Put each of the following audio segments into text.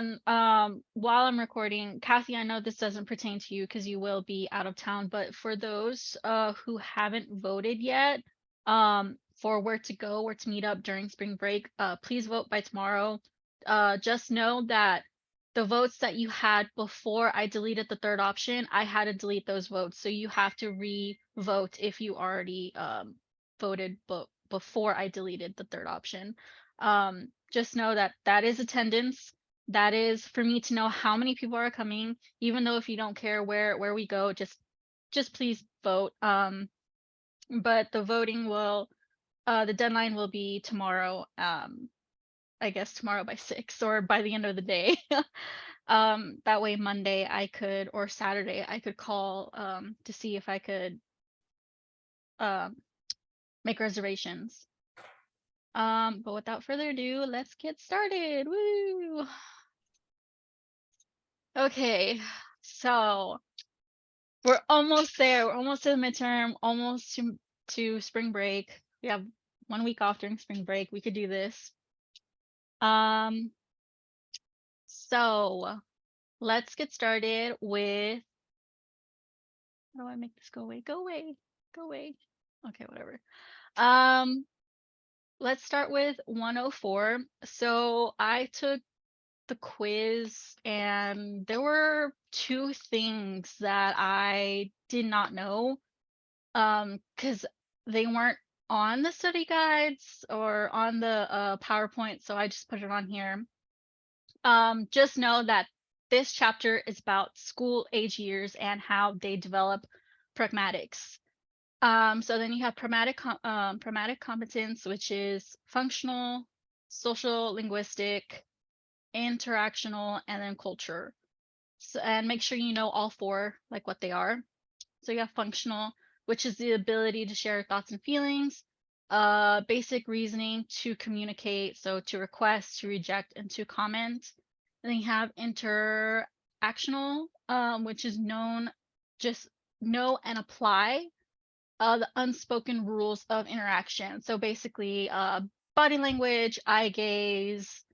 then while I'm recording, Kathy, I know this doesn't pertain to you because you will be out of town, but for those who haven't voted yet, for where to go, where to meet up during spring break, please vote by tomorrow. Just know that the votes that you had before I deleted the third option, I had to delete those votes. So you have to re-vote if you already voted before I deleted the third option. Just know that that is attendance. That is for me to know how many people are coming, even though if you don't care where we go, just please vote. But the voting will the deadline will be tomorrow. I guess tomorrow by 6 or by the end of the day. That way Monday I could or Saturday I could call to see if I could um make reservations. But without further ado, let's get started. Woo! Okay, so we're almost there. We're almost to the midterm, almost to spring break. We have 1 week off during spring break. We could do this. So let's get started with, how do I make this go away? Go away. Go away. Okay, whatever. Let's start with 104. So I took the quiz and there were 2 things that I did not know because they weren't on the study guides or on the PowerPoint, so I just put it on here. Just know that this chapter is about school age years and how they develop pragmatics. So then you have pragmatic competence, which is functional, social, linguistic, interactional, and then culture. So, and make sure you know all 4, like what they are. So you have functional, which is the ability to share thoughts and feelings, basic reasoning to communicate, so to request, to reject, and to comment. And then you have interactional, which is just know and apply the unspoken rules of interaction. So basically, body language, eye gaze,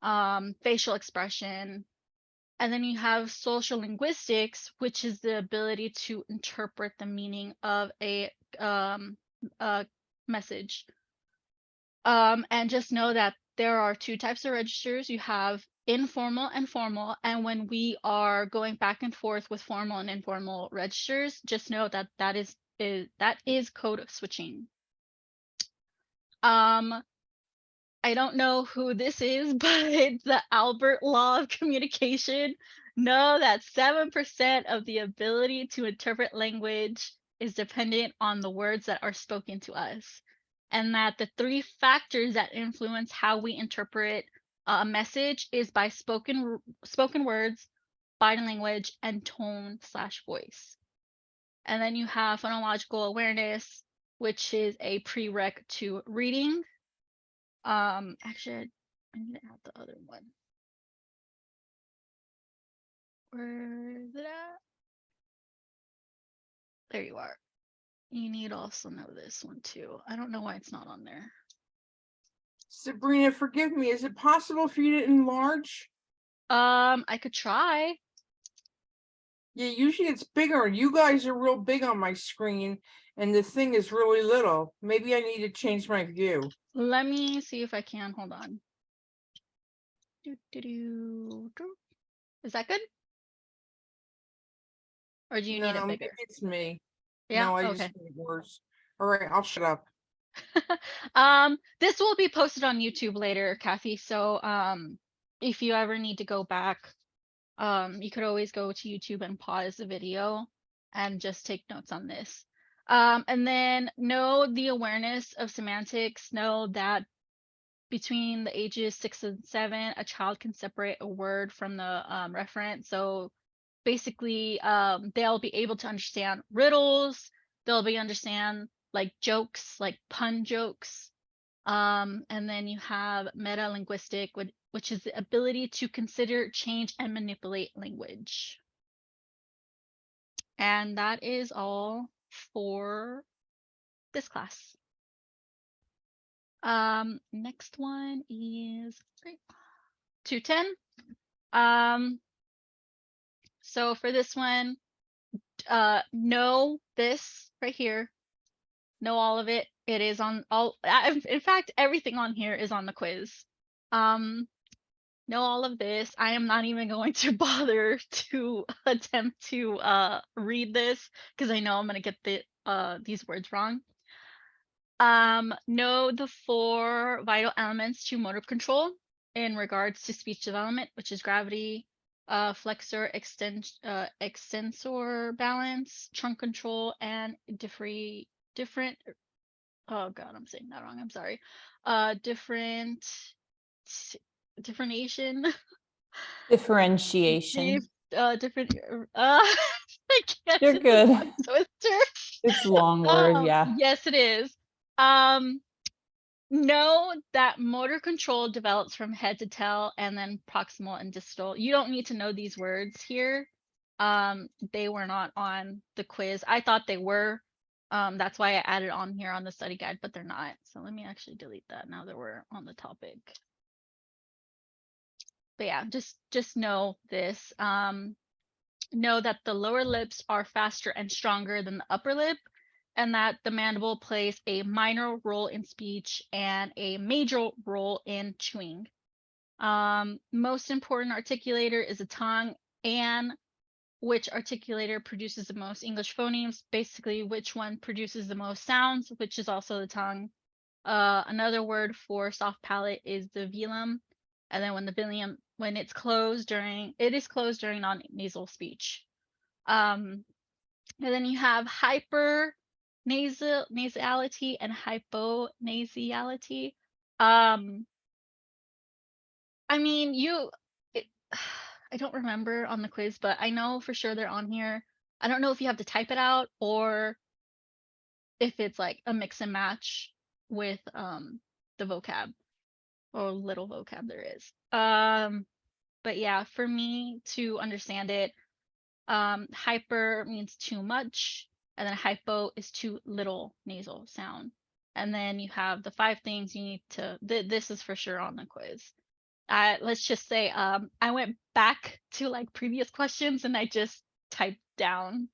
facial expression. And then you have social linguistics, which is the ability to interpret the meaning of a message. And just know that there are 2 types of registers. You have informal and formal. And when we are going back and forth with formal and informal registers, just know that that is code switching. I don't know who this is, but the Albert Law of Communication. Know that 7% of the ability to interpret language is dependent on the words that are spoken to us. And that the 3 factors that influence how we interpret a message is by spoken words, body language, and tone/voice. And then you have phonological awareness, which is a prereq to reading. Actually, I need to add the other one. Where is it at? There you are. You need to also know this one too. I don't know why it's not on there. Sabrina, forgive me. Is it possible for you to enlarge? I could try. Yeah, usually it's bigger. You guys are real big on my screen, and the thing is really little. Maybe I need to change my view. Let me see if I can. Hold on. Is that good? Or do you need it No, maybe bigger? it's me. Yeah, No, I okay. just made it worse. All right, I'll shut up. This will be posted on YouTube later, Kathy. So if you ever need to go back, you could always go to YouTube and pause the video and just take notes on this. And then know the awareness of semantics. Know that between the ages 6 and 7, a child can separate a word from the referent. So basically, they'll be able to understand riddles. They'll be understand like jokes, like pun jokes. And then you have meta-linguistic, which is the ability to consider, change, and manipulate language. And that is all for this class. Next one is 210. So for this one, know this right here. Know all of it. It is on all. In fact, everything on here is on the quiz. Know all of this. I am not even going to bother to attempt to read this because I know I'm gonna get these words wrong. Know the 4 vital elements to motor control in regards to speech development, which is gravity, flexor, extensor balance, trunk control, and different. Oh God, I'm saying that wrong. I'm sorry. Differentiation. Differentiation. Different. I can't. You're It's a good. tongue twister. It's a long word, yeah. Yes, it is. Know that motor control develops from head to tail and then proximal and distal. You don't need to know these words here. They were not on the quiz. I thought they were. That's why I added on here on the study guide, but they're not. So let me actually delete that now that we're on the topic. But yeah, just know this. Know that the lower lips are faster and stronger than the upper lip, and that the mandible plays a minor role in speech and a major role in chewing. Most important articulator is the tongue, and which articulator produces the most English phonemes, basically which one produces the most sounds, which is also the tongue. Another word for soft palate is the velum, and then when the velum, when it's closed during, it is closed during non-nasal speech. And then you have nasality and hyponasality. I mean, I don't remember on the quiz, but I know for sure they're on here. I don't know if you have to type it out or if it's like a mix and match with the vocab or little vocab there is. But yeah, for me to understand it, hyper means too much, and then hypo is too little nasal sound. And then you have the 5 things you need to. This is for sure on the quiz. Let's just say I went back to like previous questions and I just typed down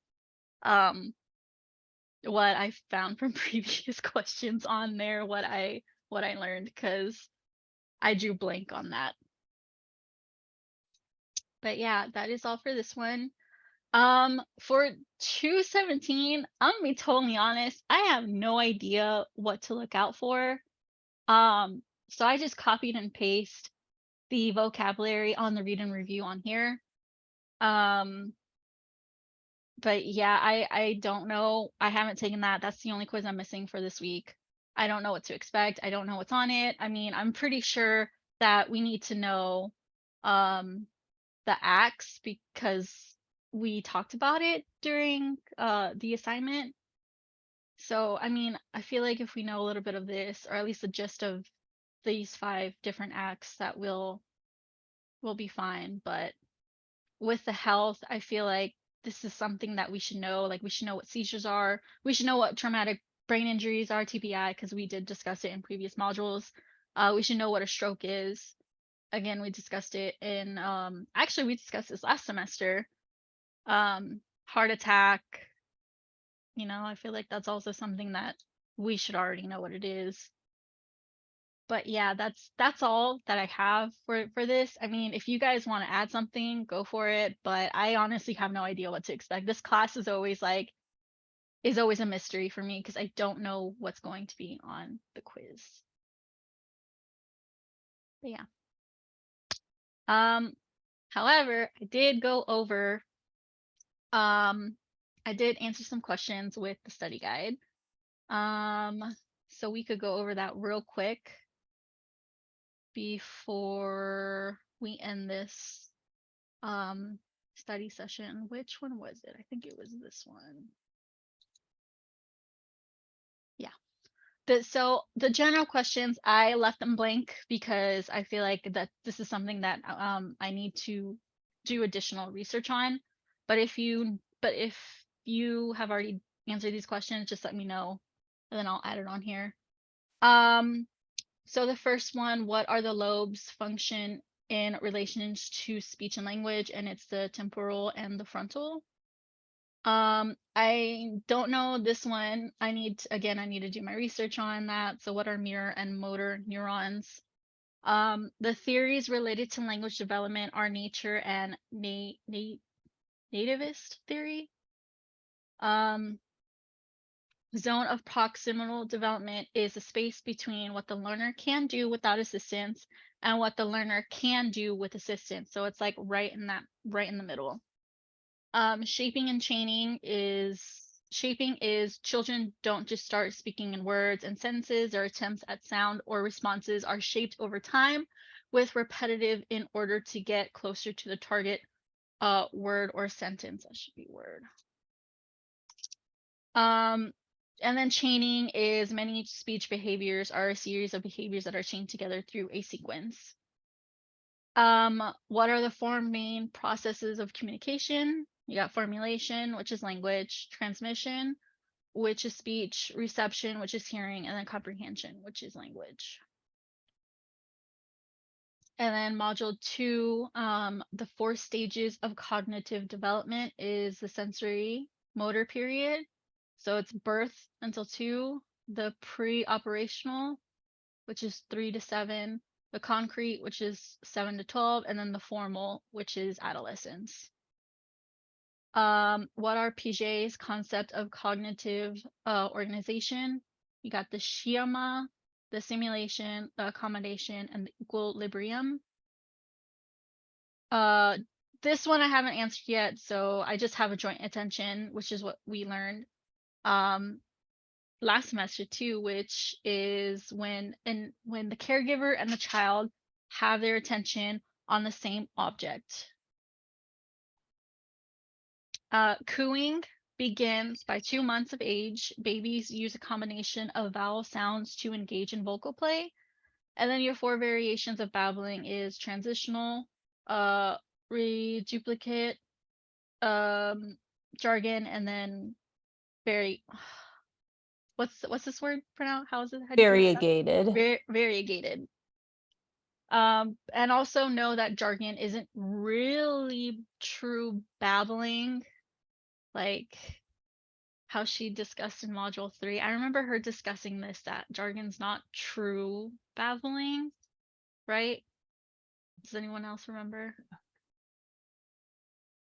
what I found from previous questions on there, what I learned, because I drew blank on that. But yeah, that is all for this one. For 217, I'm gonna be totally honest, I have no idea what to look out for. So I just copied and pasted the vocabulary on the read and review on here. But yeah, I don't know. I haven't taken that. That's the only quiz I'm missing for this week. I don't know what to expect. I don't know what's on it. I mean, I'm pretty sure that we need to know the acts because we talked about it during the assignment. So, I mean, I feel like if we know a little bit of this, or at least the gist of these 5 different acts, that we'll be fine. But with the health, I feel like this is something that we should know. Like, we should know what seizures are. We should know what traumatic brain injuries are, TBI, because we did discuss it in previous modules. We should know what a stroke is. Again, we discussed it in actually we discussed this last semester. Heart attack, you know, I feel like that's also something that we should already know what it is. But yeah, that's all that I have for this. I mean, if you guys want to add something, go for it, but I honestly have no idea what to expect. This class is always a mystery for me because I don't know what's going to be on the quiz. But yeah. However, I did go over I did answer some questions with the study guide. So we could go over that real quick before we end this study session. Which one was it? I think it was this one. Yeah. So the general questions, I left them blank because I feel like that this is something that I need to do additional research on. But if you have already answered these questions, just let me know and then I'll add it on here. So the first one, what are the lobes function in relations to speech and language, and it's the temporal and the frontal. I don't know this one. I need to do my research on that. So what are mirror and motor neurons? The theories related to language development are nature and nativist theory. Zone of proximal development is a space between what the learner can do without assistance and what the learner can do with assistance. So it's like right in the middle. Shaping and chaining shaping is children don't just start speaking in words and sentences. Their attempts at sound or responses are shaped over time with repetitive in order to get closer to the target word or sentence. That should be word. And then chaining is many speech behaviors are a series of behaviors that are chained together through a sequence. What are the four main processes of communication? You got formulation, which is language, transmission, which is speech, reception, which is hearing, and then comprehension, which is language. And then module 2, the 4 stages of cognitive development is the sensory motor period. So it's birth until 2, the pre-operational, which is 3 to 7, the concrete, which is 7 to 12, and then the formal, which is adolescence. What are Piaget's concept of cognitive organization? You got the schema, the simulation, the accommodation, and the equilibrium. This one I haven't answered yet, so I just have a joint attention, which is what we learned last semester too, which is when the caregiver and the child have their attention on the same object. Cooing begins by 2 months of age. Babies use a combination of vowel sounds to engage in vocal play. And then your 4 variations of babbling is transitional, reduplicate, jargon, and then what's this word pronounced? How is it? How do you pronounce that? Variegated. Variegated. And also know that jargon isn't really true babbling, like how she discussed in module 3. I remember her discussing this, that jargon's not true babbling, right? Does anyone else remember?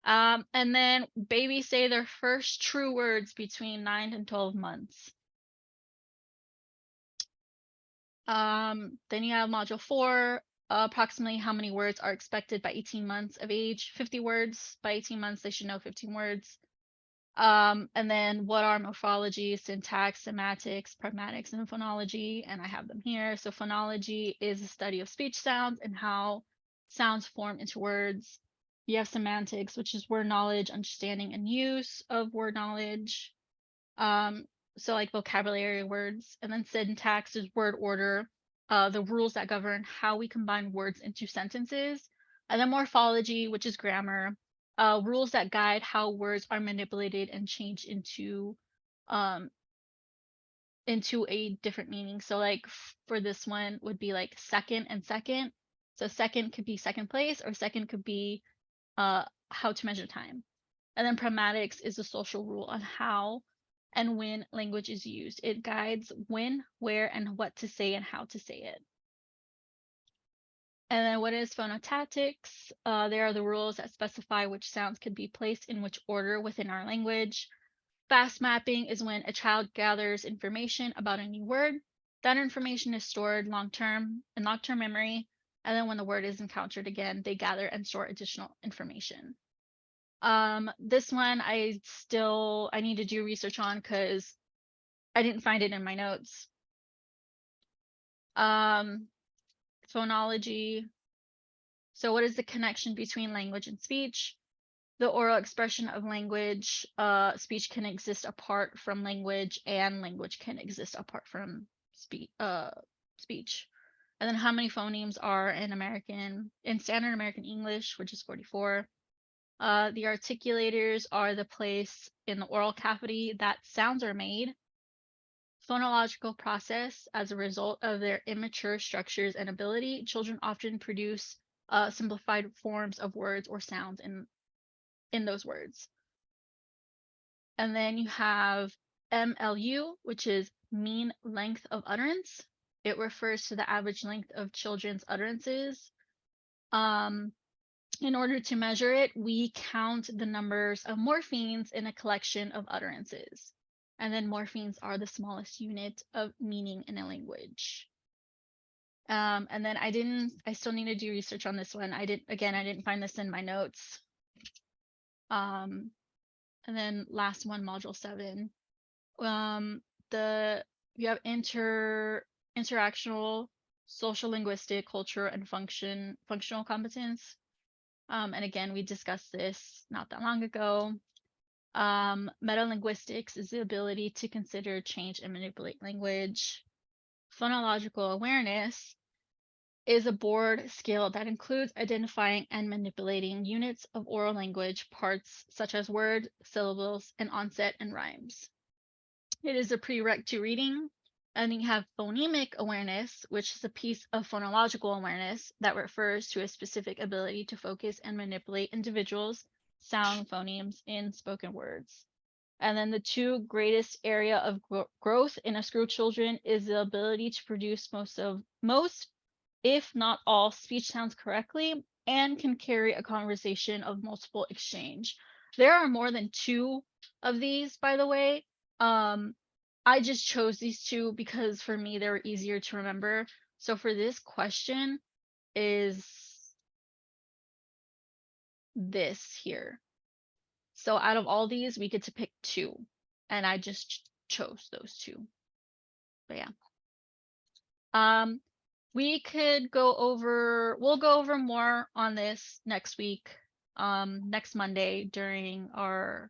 And then babies say their first true words between 9 and 12 months. Then you have module 4, approximately how many words are expected by 18 months of age. 50 words by 18 months, they should know 15 words. And then what are morphology, syntax, semantics, pragmatics, and phonology? And I have them here. So phonology is the study of speech sounds and how sounds form into words. You have semantics, which is word knowledge, understanding, and use of word knowledge. So like vocabulary words. And then syntax is word order, the rules that govern how we combine words into sentences. And then morphology, which is grammar, rules that guide how words are manipulated and changed into a different meaning. So like for this one would be like second and second. So second could be second place, or second could be how to measure time. And then pragmatics is a social rule on how and when language is used. It guides when, where, and what to say and how to say it. And then what is phonotactics? There are the rules that specify which sounds could be placed in which order within our language. Fast mapping is when a child gathers information about a new word. That information is stored in long-term memory. And then when the word is encountered again, they gather and store additional information. This one I need to do research on because I didn't find it in my notes. Phonology. So what is the connection between language and speech? The oral expression of language, speech can exist apart from language, and language can exist apart from speech. And then how many phonemes are in standard American English, which is 44. The articulators are the place in the oral cavity that sounds are made. Phonological process, as a result of their immature structures and ability, children often produce simplified forms of words or sounds in those words. And then you have MLU, which is mean length of utterance. It refers to the average length of children's utterances. In order to measure it, we count the numbers of morphemes in a collection of utterances. And then morphemes are the smallest unit of meaning in a language. And then I still need to do research on this one. I didn't find this in my notes. And then last one, module 7. You have interactional, social linguistic, cultural, and functional competence. And again, we discussed this not that long ago. Metalinguistics is the ability to consider, change, and manipulate language. Phonological awareness is a board skill that includes identifying and manipulating units of oral language parts such as words, syllables, and onset and rhymes. It is a prereq to reading. And you have phonemic awareness, which is a piece of phonological awareness that refers to a specific ability to focus and manipulate individuals' sound phonemes in spoken words. And then the two greatest area of growth in school children is the ability to produce most, if not all, speech sounds correctly and can carry a conversation of multiple exchange. There are more than 2 of these, by the way. I just chose these 2 because for me they were easier to remember. So for this question is this here. So out of all these, we get to pick 2, and I just chose those 2. But yeah. We'll go over more on this next week, next Monday during our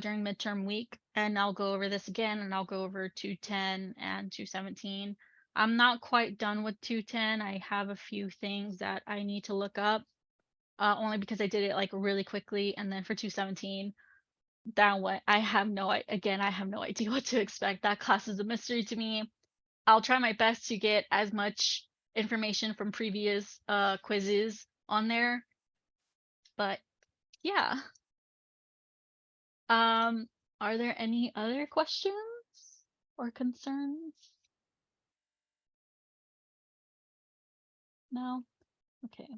during midterm week, and I'll go over this again, and I'll go over 210 and 217. I'm not quite done with 210. I have a few things that I need to look up, only because I did it like really quickly, and then for 217, that one I have no idea what to expect. That class is a mystery to me. I'll try my best to get as much information from previous quizzes on there, but yeah. Are there any other questions or concerns? No? Okay.